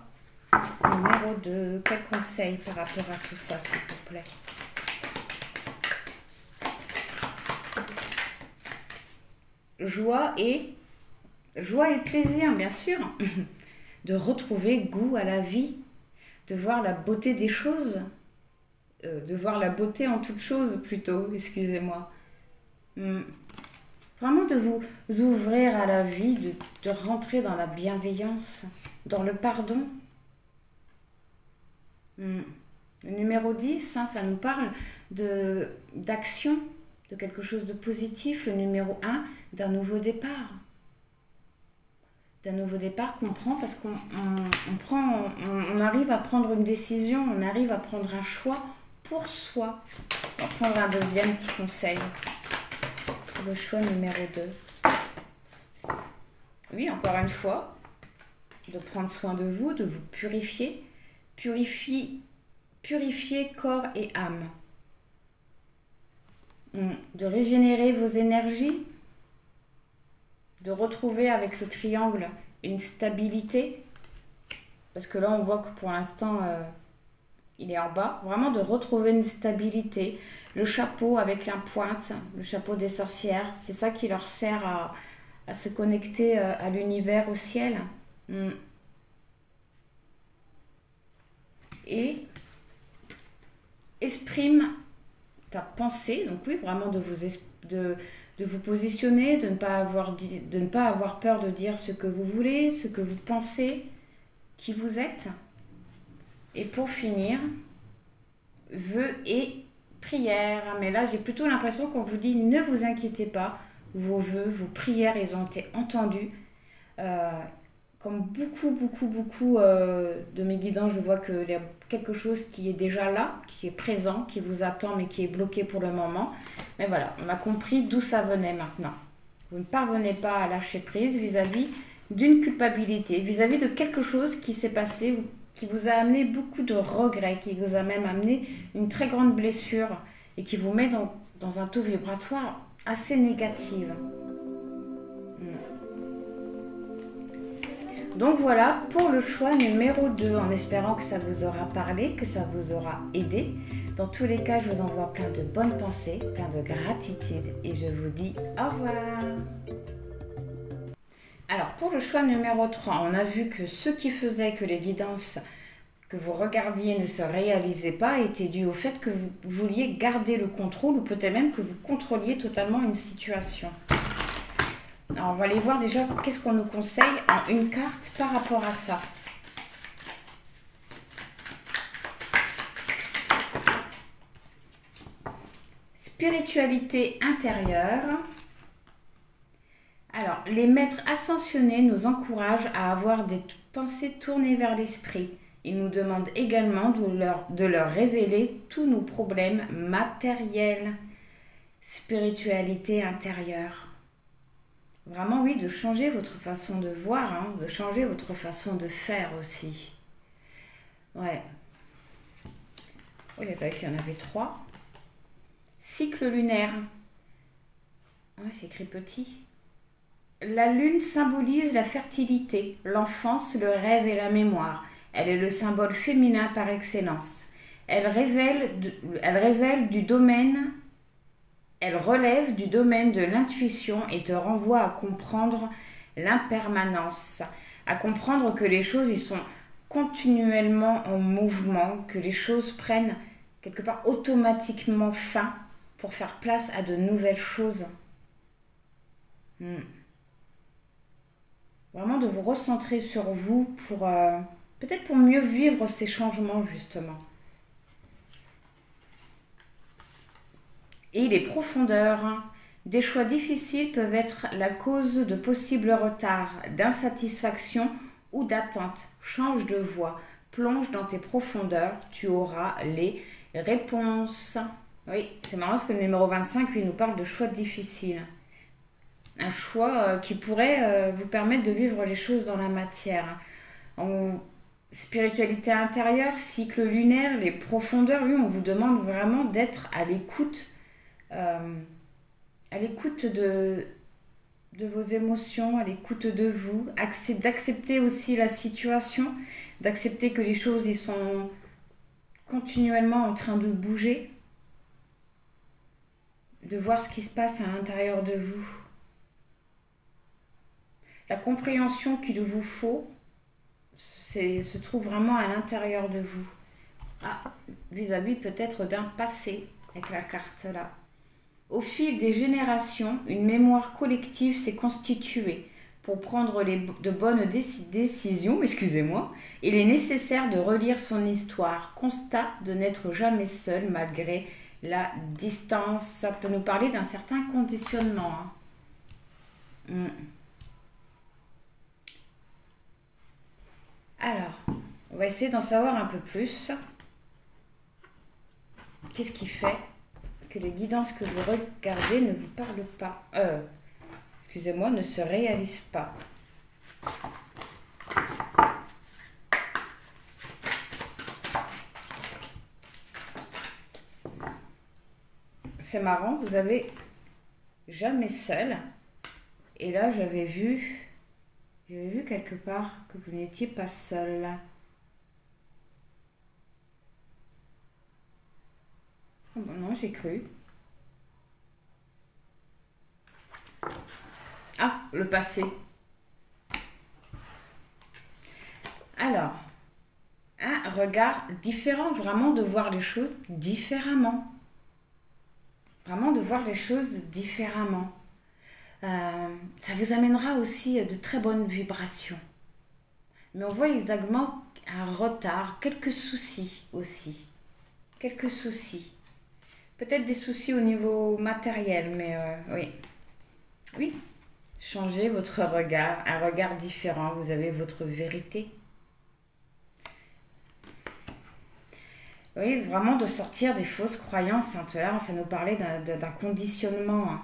numéro 2, quel conseil par rapport à tout ça, s'il vous plaît? Joie et plaisir, bien sûr. De retrouver goût à la vie, de voir la beauté des choses, de voir la beauté en toute chose plutôt, excusez-moi. Vraiment de vous ouvrir à la vie, de rentrer dans la bienveillance, dans le pardon. Le numéro 10, ça nous parle d'action, de quelque chose de positif. Le numéro 1, d'un nouveau départ. D'un nouveau départ qu'on prend parce qu'on arrive à prendre une décision, on arrive à prendre un choix pour soi. On va prendre un deuxième petit conseil. Le choix numéro 2. oui, encore une fois, de prendre soin de vous purifier. Purifier corps et âme. De régénérer vos énergies. De retrouver avec le triangle une stabilité. Parce que là, on voit que pour l'instant, il est en bas. Vraiment de retrouver une stabilité. Le chapeau avec la pointe, le chapeau des sorcières, c'est ça qui leur sert à se connecter à l'univers, au ciel. Et exprime ta pensée. Donc oui, vraiment de vous positionner, de ne pas avoir peur de dire ce que vous voulez, ce que vous pensez, qui vous êtes. Et pour finir, vœux et prières. Mais là, j'ai plutôt l'impression qu'on vous dit ne vous inquiétez pas, vos vœux, vos prières, ils ont été entendus. Comme beaucoup de mes guidants, je vois qu'il y a quelque chose qui est déjà là, qui est présent, qui vous attend, mais qui est bloqué pour le moment. Mais voilà, on a compris d'où ça venait maintenant. Vous ne parvenez pas à lâcher prise vis-à-vis d'une culpabilité, vis-à-vis de quelque chose qui s'est passé, qui vous a amené beaucoup de regrets, qui vous a même amené une très grande blessure et qui vous met dans un taux vibratoire assez négatif. Donc voilà pour le choix numéro 2, en espérant que ça vous aura parlé, que ça vous aura aidé. Dans tous les cas, je vous envoie plein de bonnes pensées, plein de gratitude et je vous dis au revoir. Alors pour le choix numéro 3, on a vu que ce qui faisait que les guidances que vous regardiez ne se réalisaient pas était dû au fait que vous vouliez garder le contrôle ou peut-être même que vous contrôliez totalement une situation. Alors, on va aller voir déjà qu'est-ce qu'on nous conseille en une carte par rapport à ça. Spiritualité intérieure. Alors, les maîtres ascensionnés nous encouragent à avoir des pensées tournées vers l'esprit. Ils nous demandent également de leur révéler tous nos problèmes matériels. Spiritualité intérieure. Vraiment, oui, de changer votre façon de voir, hein, de changer votre façon de faire aussi. Ouais. Oui, il y en avait 3. Cycle lunaire. Ah, c'est écrit petit. La lune symbolise la fertilité, l'enfance, le rêve et la mémoire. Elle est le symbole féminin par excellence. Elle relève du domaine de l'intuition et te renvoie à comprendre l'impermanence, à comprendre que les choses ils sont continuellement en mouvement, que les choses prennent quelque part automatiquement fin pour faire place à de nouvelles choses. Vraiment de vous recentrer sur vous pour peut-être pour mieux vivre ces changements justement. Et les profondeurs. Des choix difficiles peuvent être la cause de possibles retards, d'insatisfaction ou d'attente. Change de voie, plonge dans tes profondeurs, tu auras les réponses. Oui, c'est marrant parce que le numéro 25, lui, nous parle de choix difficiles. Un choix qui pourrait vous permettre de vivre les choses dans la matière. En spiritualité intérieure, cycle lunaire, les profondeurs, oui, on vous demande vraiment d'être à l'écoute de vos émotions, à l'écoute de vous, d'accepter aussi la situation, d'accepter que les choses ils sont continuellement en train de bouger, de voir ce qui se passe à l'intérieur de vous. La compréhension qu'il vous faut se trouve vraiment à l'intérieur de vous. Vis-à-vis peut-être d'un passé, avec la carte là. Au fil des générations, une mémoire collective s'est constituée. Pour prendre de bonnes décisions, il est nécessaire de relire son histoire. Constat de n'être jamais seul malgré la distance. Ça peut nous parler d'un certain conditionnement. Alors, on va essayer d'en savoir un peu plus. Qu'est-ce qui fait que les guidances que vous regardez ne vous parlent pas, ne se réalisent pas. C'est marrant, vous avez jamais seul. Et là, j'avais vu quelque part que vous n'étiez pas seul. Oh, bon, non, j'ai cru. Ah, le passé. Alors, un regard différent, vraiment de voir les choses différemment. Vraiment de voir les choses différemment. Ça vous amènera aussi de très bonnes vibrations. Mais on voit exactement un retard, quelques soucis aussi. Quelques soucis. Peut-être des soucis au niveau matériel, mais oui. Oui, changez votre regard, un regard différent, vous avez votre vérité. Oui, vraiment de sortir des fausses croyances. Hein. Tout à l'heure, ça nous parlait d'un conditionnement. Hein.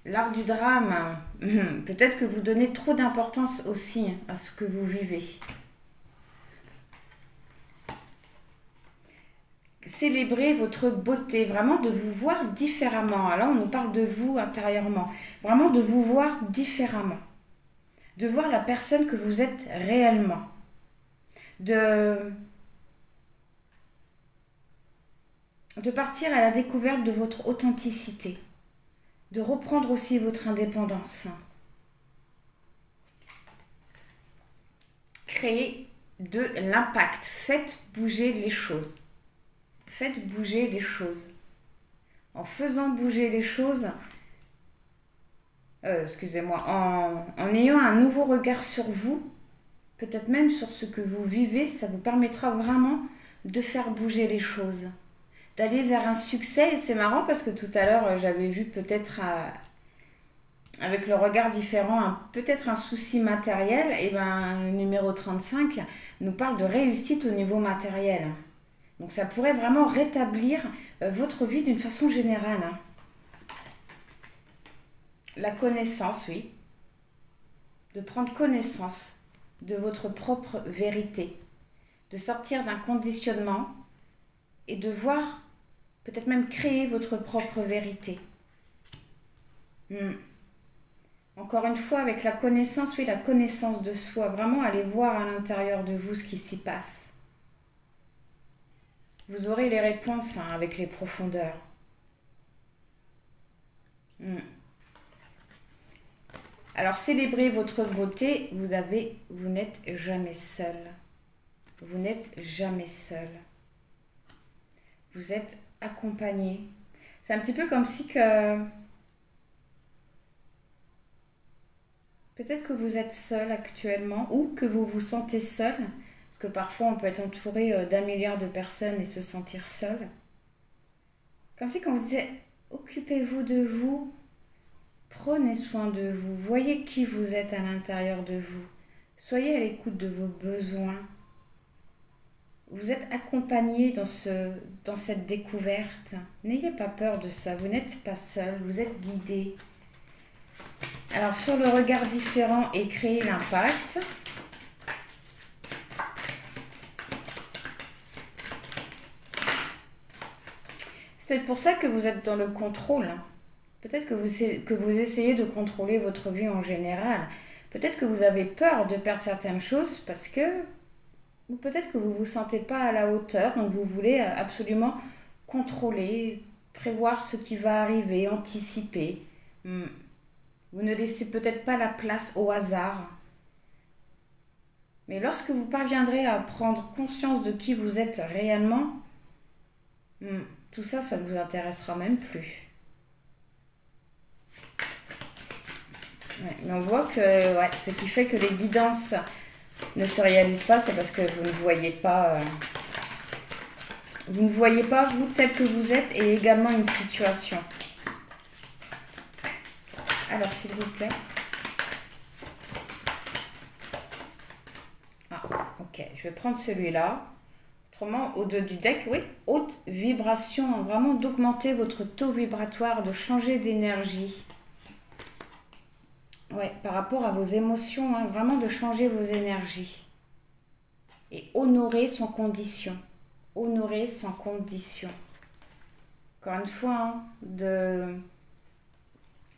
L'art du drame, hein. Peut-être que vous donnez trop d'importance aussi à ce que vous vivez. Célébrez votre beauté, vraiment de vous voir différemment. Alors, on nous parle de vous intérieurement. Vraiment de vous voir différemment. De voir la personne que vous êtes réellement. De partir à la découverte de votre authenticité. De reprendre aussi votre indépendance. Créez de l'impact. Faites bouger les choses. Faites bouger les choses. En faisant bouger les choses, excusez-moi, en ayant un nouveau regard sur vous, peut-être même sur ce que vous vivez, ça vous permettra vraiment de faire bouger les choses. D'aller vers un succès. Et c'est marrant parce que tout à l'heure, j'avais vu peut-être avec le regard différent, peut-être un souci matériel. Et bien, le numéro 35 nous parle de réussite au niveau matériel. Donc ça pourrait vraiment rétablir votre vie d'une façon générale. Hein. La connaissance, oui. De prendre connaissance de votre propre vérité. De sortir d'un conditionnement et de voir, peut-être même créer votre propre vérité. Encore une fois, avec la connaissance, oui, la connaissance de soi. Vraiment aller voir à l'intérieur de vous ce qui s'y passe. Vous aurez les réponses hein, avec les profondeurs. Alors, célébrez votre beauté. Vous n'êtes jamais seul. Vous n'êtes jamais seul. Vous êtes accompagné. C'est un petit peu comme si que... Peut-être que vous êtes seul actuellement ou que vous vous sentez seul. Parce que parfois, on peut être entouré d'un milliard de personnes et se sentir seul. Comme si quand on disait, occupez-vous de vous, prenez soin de vous, voyez qui vous êtes à l'intérieur de vous. Soyez à l'écoute de vos besoins. Vous êtes accompagné dans cette découverte. N'ayez pas peur de ça, vous n'êtes pas seul, vous êtes guidé. Alors, sur le regard différent et créer l'impact... C'est pour ça que vous êtes dans le contrôle. Peut-être que vous essayez de contrôler votre vie en général. Peut-être que vous avez peur de perdre certaines choses parce que... Ou peut-être que vous ne vous sentez pas à la hauteur. Donc vous voulez absolument contrôler, prévoir ce qui va arriver, anticiper. Vous ne laissez peut-être pas la place au hasard. Mais lorsque vous parviendrez à prendre conscience de qui vous êtes réellement... tout ça, ça ne vous intéressera même plus. Ouais, mais on voit que ce qui fait que les guidances ne se réalisent pas, c'est parce que vous ne voyez pas... vous ne voyez pas vous tel que vous êtes et également une situation. Alors, s'il vous plaît. Ah, ok. Je vais prendre celui-là. Autrement, au-delà du deck, oui, haute vibration, vraiment d'augmenter votre taux vibratoire, de changer d'énergie. Ouais, par rapport à vos émotions, hein, vraiment de changer vos énergies. Et honorer sans condition. Honorer sans condition. Encore une fois, hein,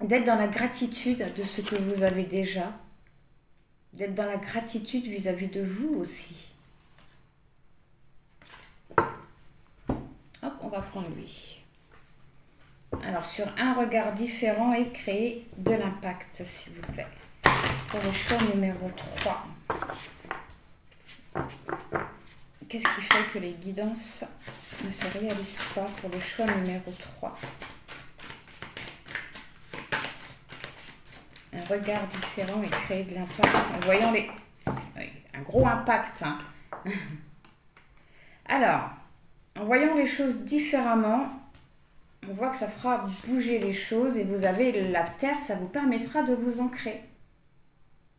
d'être dans la gratitude de ce que vous avez déjà. D'être dans la gratitude vis-à-vis de vous aussi. Hop, on va prendre lui. Alors, sur un regard différent et créer de l'impact, s'il vous plaît. Pour le choix numéro 3. Qu'est-ce qui fait que les guidances ne se réalisent pas pour le choix numéro 3? Un regard différent et créer de l'impact. En voyant les... Oui, un gros impact. Hein. Alors, en voyant les choses différemment, on voit que ça fera bouger les choses et vous avez la terre, ça vous permettra de vous ancrer.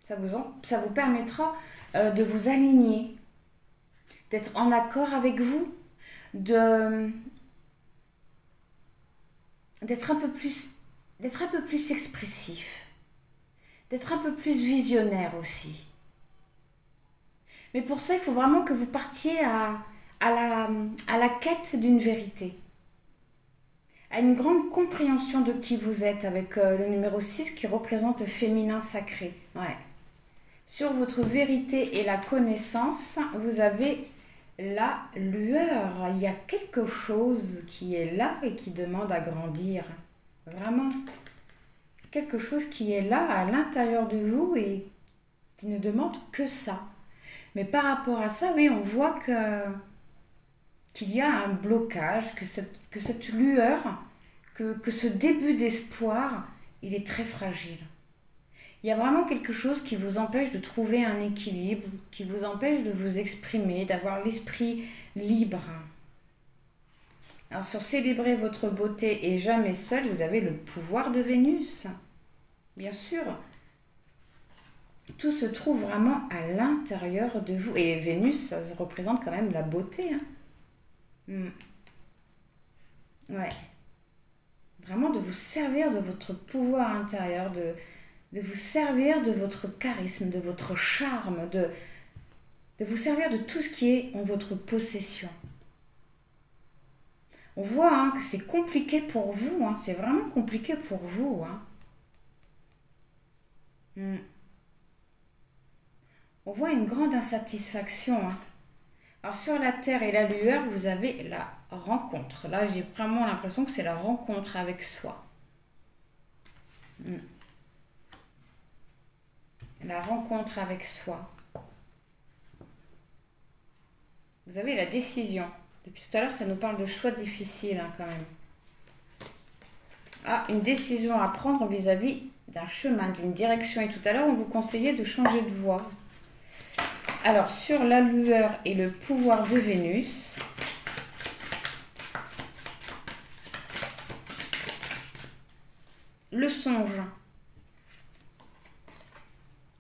Ça vous permettra de vous aligner, d'être en accord avec vous, d'être un peu plus expressif, d'être un peu plus visionnaire aussi. Mais pour ça, il faut vraiment que vous partiez à la quête d'une vérité, à une grande compréhension de qui vous êtes, avec le numéro 6 qui représente le féminin sacré. Ouais. Sur votre vérité et la connaissance, vous avez la lueur. Il y a quelque chose qui est là et qui demande à grandir. Vraiment. Quelque chose qui est là à l'intérieur de vous et qui ne demande que ça. Mais par rapport à ça, oui, on voit qu'il y a un blocage, que cette lueur, que ce début d'espoir, il est très fragile. Il y a vraiment quelque chose qui vous empêche de trouver un équilibre, qui vous empêche de vous exprimer, d'avoir l'esprit libre. Alors sur célébrer votre beauté et jamais seul, vous avez le pouvoir de Vénus. Bien sûr, tout se trouve vraiment à l'intérieur de vous. Et Vénus, ça représente quand même la beauté. Hein. Ouais. Vraiment de vous servir de votre pouvoir intérieur, de vous servir de votre charisme, de votre charme, de vous servir de tout ce qui est en votre possession. On voit hein, que c'est compliqué pour vous, hein, c'est vraiment compliqué pour vous. Hein. On voit une grande insatisfaction. Hein. Alors sur la terre et la lueur, vous avez la rencontre. Là, j'ai vraiment l'impression que c'est la rencontre avec soi. La rencontre avec soi. Vous avez la décision. Depuis tout à l'heure, ça nous parle de choix difficiles hein, quand même. Ah, une décision à prendre vis-à-vis d'un chemin, d'une direction. Et tout à l'heure, on vous conseillait de changer de voie. Alors, sur la lueur et le pouvoir de Vénus, le songe.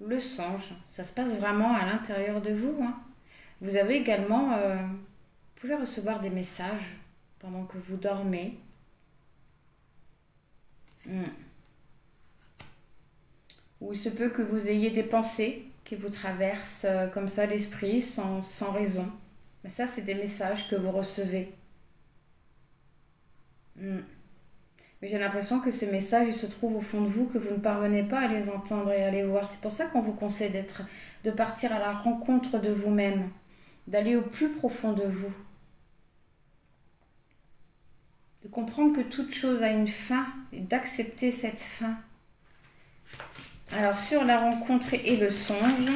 Le songe, ça se passe vraiment à l'intérieur de vous. Hein. Vous avez également, vous pouvez recevoir des messages pendant que vous dormez. Ou il se peut que vous ayez des pensées qui vous traversent comme ça l'esprit sans raison. Mais ça, c'est des messages que vous recevez. Mais j'ai l'impression que ces messages, ils se trouvent au fond de vous, que vous ne parvenez pas à les entendre et à les voir. C'est pour ça qu'on vous conseille de partir à la rencontre de vous-même, d'aller au plus profond de vous, de comprendre que toute chose a une fin et d'accepter cette fin. Alors, sur la rencontre et le songe,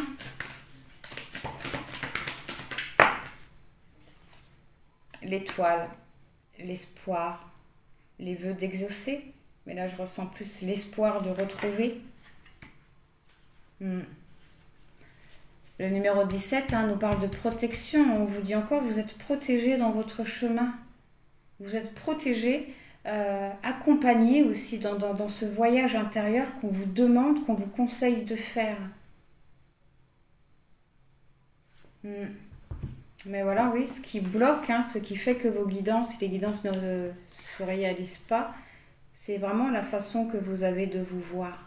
l'étoile, l'espoir, les vœux d'exaucer, mais là je ressens plus l'espoir de retrouver. Le numéro 17 hein, nous parle de protection. On vous dit encore, vous êtes protégé dans votre chemin. Vous êtes protégé, accompagné aussi dans ce voyage intérieur qu'on vous demande, qu'on vous conseille de faire. Mais voilà, oui, ce qui bloque, hein, ce qui fait que vos guidances, les guidances ne se réalisent pas, c'est vraiment la façon que vous avez de vous voir.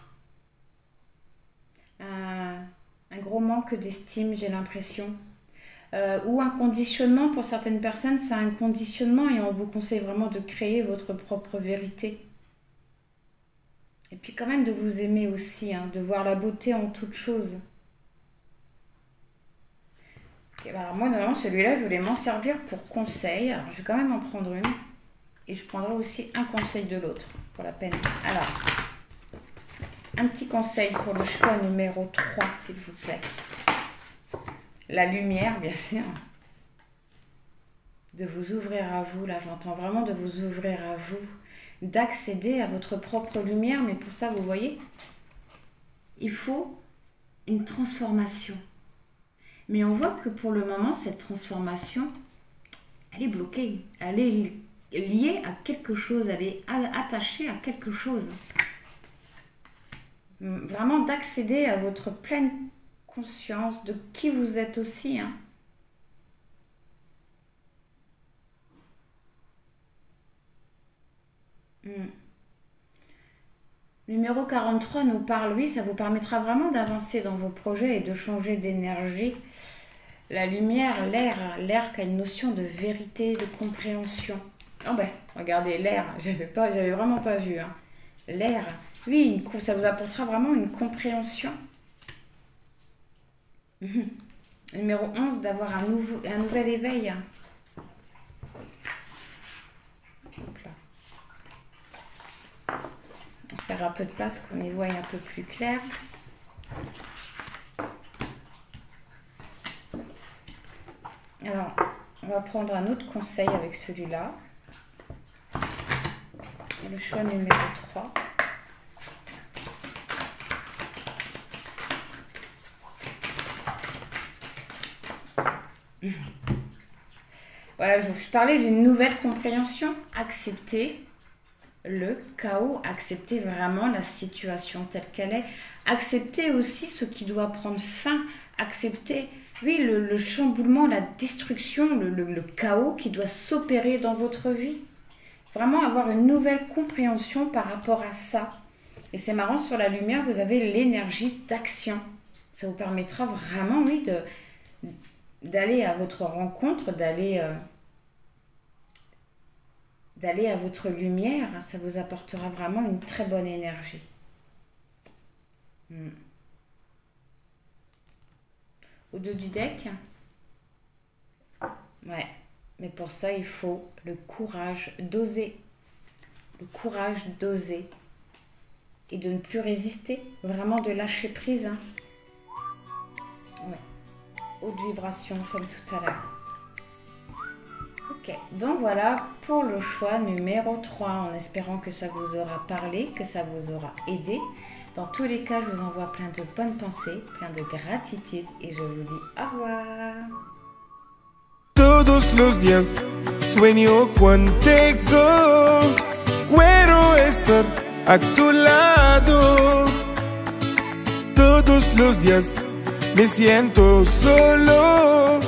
Un gros manque d'estime, j'ai l'impression. Ou un conditionnement, pour certaines personnes, c'est un conditionnement et on vous conseille vraiment de créer votre propre vérité. Et puis quand même de vous aimer aussi, hein, de voir la beauté en toute chose. Okay, bah alors moi, normalement, celui-là, je voulais m'en servir pour conseil. Alors, je vais quand même en prendre une. Et je prendrai aussi un conseil de l'autre, pour la peine. Alors, un petit conseil pour le choix numéro 3, s'il vous plaît. La lumière, bien sûr. De vous ouvrir à vous, là, j'entends vraiment de vous ouvrir à vous. D'accéder à votre propre lumière, mais pour ça, vous voyez, il faut une transformation. Mais on voit que pour le moment, cette transformation, elle est bloquée. Elle est liée à quelque chose, elle est attachée à quelque chose. Vraiment d'accéder à votre pleine conscience de qui vous êtes aussi, hein. Numéro 43 nous parle, oui, ça vous permettra vraiment d'avancer dans vos projets et de changer d'énergie. La lumière, l'air qui a une notion de vérité, de compréhension. Oh ben, regardez, l'air, j'avais vraiment pas vu, hein. L'air, oui, ça vous apportera vraiment une compréhension. Numéro 11, d'avoir un nouvel éveil. Donc là. On va faire un peu de place qu'on y voit un peu plus clair. Alors, on va prendre un autre conseil avec celui-là. Le choix numéro 3. Voilà, je parlais d'une nouvelle compréhension. Accepter le chaos, accepter vraiment la situation telle qu'elle est, accepter aussi ce qui doit prendre fin, accepter, oui, le chamboulement, la destruction, le chaos qui doit s'opérer dans votre vie. Vraiment avoir une nouvelle compréhension par rapport à ça. Et c'est marrant, sur la lumière, vous avez l'énergie d'action. Ça vous permettra vraiment, oui, d'aller à votre rencontre, d'aller à votre lumière. Ça vous apportera vraiment une très bonne énergie. Au dos du deck. Ouais. Mais pour ça, il faut le courage d'oser. Le courage d'oser. Et de ne plus résister. Vraiment de lâcher prise. Hein. Ouais. Haute vibration comme tout à l'heure. Ok, donc voilà pour le choix numéro 3, en espérant que ça vous aura parlé, que ça vous aura aidé. Dans tous les cas, je vous envoie plein de bonnes pensées, plein de gratitude et je vous dis au revoir. Todos los días sueño contigo, quiero estar a tu lado. Todos los días me siento solo.